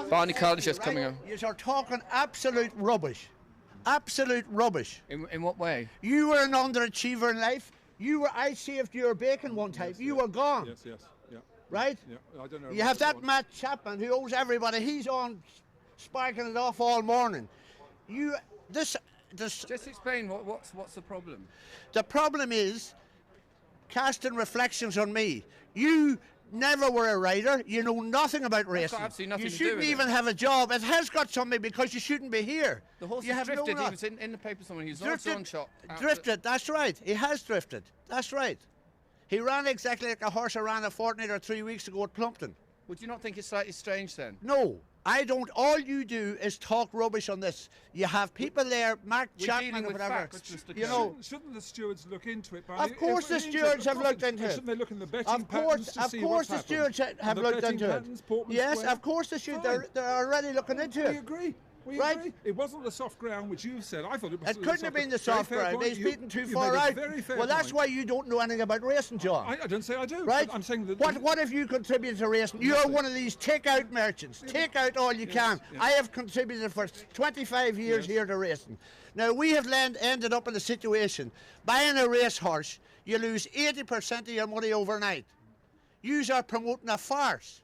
Barney Curley's just coming up. You are talking absolute rubbish. Absolute rubbish. In what way? You were an underachiever in life. I saved your bacon one time. You were gone. Yes, yeah. Right? Yeah, I don't know. You have that Matt Chapman who owes everybody. He's on sparking it off all morning. Just explain what's the problem. The problem is casting reflections on me. You never were a writer. You know nothing about racing. Got absolutely nothing you to do shouldn't with even it. have a job. It has got something because you shouldn't be here. The horse you has have drifted. No He was in the paper somewhere. He was drifted, on shot. Drifted. That's right. He has drifted. That's right. He ran exactly like a horse I ran a fortnight or 3 weeks ago at Plumpton. Would you not think it's slightly strange then? No. I don't. All you do is talk rubbish on this. You have people there, Mark Chapman or whatever. You know, shouldn't the stewards look into it? Of course, the stewards have looked into it. Shouldn't they look in the betting patterns to see what's happened? Of course, the stewards have looked into it. Yes, of course, the stewards. They're already looking into it. We agree. Right? Agree. It wasn't the soft ground which you've said. I thought it was. It couldn't have been the soft ground. He's beaten too far out. Well, that's why you don't know anything about racing, John. I don't say I do. Right? I'm saying that. What have you contributed to racing? You're one of these take-out merchants. Take out all you can. Yes. I have contributed for 25 years here to racing. Now, we have ended up in a situation, buying a racehorse, you lose 80% of your money overnight. You are promoting a farce.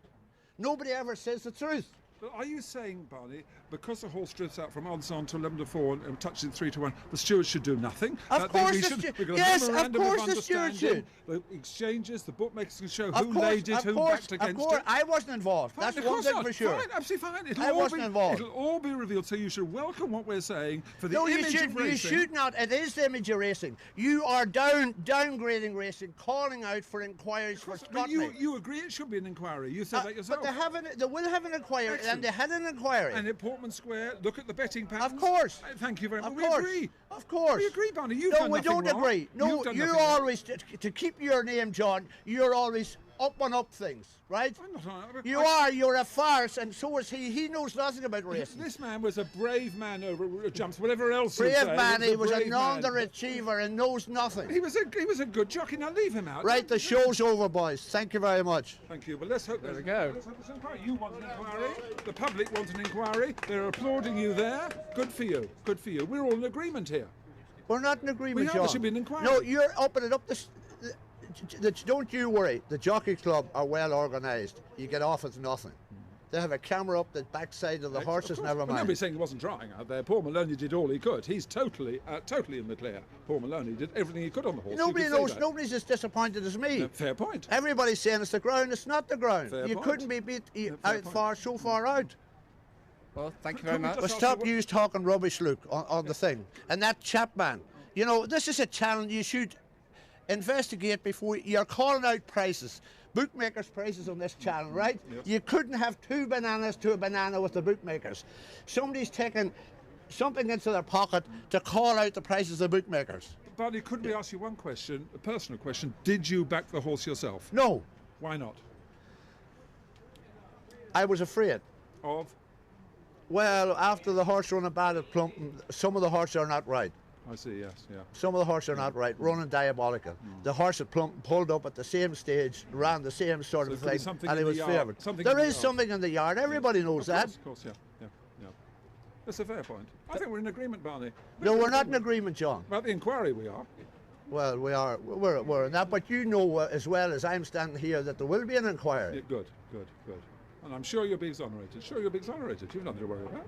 Nobody ever says the truth. But are you saying, Barney, because the horse drifts out from odds on to 11 to 4 and touches 3 to 1, the stewards should do nothing? Of course, yes, of course the stewards should. The exchanges, the bookmakers can show who laid it, who backed against it. I wasn't involved. Fine, that's one thing for sure. Fine, absolutely fine. I wasn't involved. It'll all be revealed, so you should welcome what we're saying for the image of racing. You should not. It is the image of racing. You are downgrading racing, calling out for inquiries for Scotland. But you agree it should be an inquiry. You said that yourself. But they will have an inquiry. And they had an inquiry. And at Portman Square, look at the betting patterns. Of course. Thank you very much. We agree. Of course. We agree, Barney. You've No, done we nothing don't wrong. agree. No, you're always, to keep your name, John, you're always up things, right? I'm not. You are. You're a farce, and so is he. He knows nothing about racing. This man was a brave man over jumps, whatever else. Brave man. He was an underachiever and knows nothing. He was a good jockey. Now leave him out. Right. The show's over, boys. Thank you very much. Thank you. But let's hope there we go. Let's hope this inquiry. You want an inquiry. The public wants an inquiry. They're applauding you there. Good for you. Good for you. We're all in agreement here. We're not in agreement, John. There should be an inquiry. No, you're upping it up. Don't you worry. The jockey club are well organised. You get off with nothing. They have a camera up the backside of the horses. Never mind. Well, nobody's saying he wasn't trying out there. Paul Maloney did all he could. He's totally in the clear. Paul Maloney did everything he could on the horse. Nobody knows. Nobody's as disappointed as me. No, fair point. Everybody's saying it's the ground. It's not the ground. Fair you point. couldn't be beat so far out. Well, thank you very much. But stop you talking rubbish, Luke, on the thing. And that Chapman, you know, this is a challenge. You should investigate before you're calling out prices. Bookmakers' prices on this channel, right? Yes. You couldn't have 2 bananas to a banana with the bookmakers. Somebody's taking something into their pocket to call out the prices of bookmakers. Barney, could we ask you one question, a personal question? Did you back the horse yourself? No. Why not? I was afraid. Of? Well, after the horse running bad at Plumpton, some of the horses are not right. I see, yes, yeah. Some of the horses are not right, running diabolical. The horse at Plumpton pulled up at the same stage, ran the same sort of thing, and he was favoured. There is something in the yard, everybody knows that. Of course, yeah. That's a fair point. I think we're in agreement, Barney. No, we're not in agreement, John. About the inquiry we are. Well, we are, we're in that, but you know as well as I'm standing here that there will be an inquiry. Yeah, good. And I'm sure you'll be exonerated. You've nothing to worry about.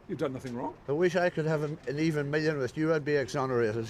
You've done nothing wrong. I wish I could have an even million with you. I'd be exonerated.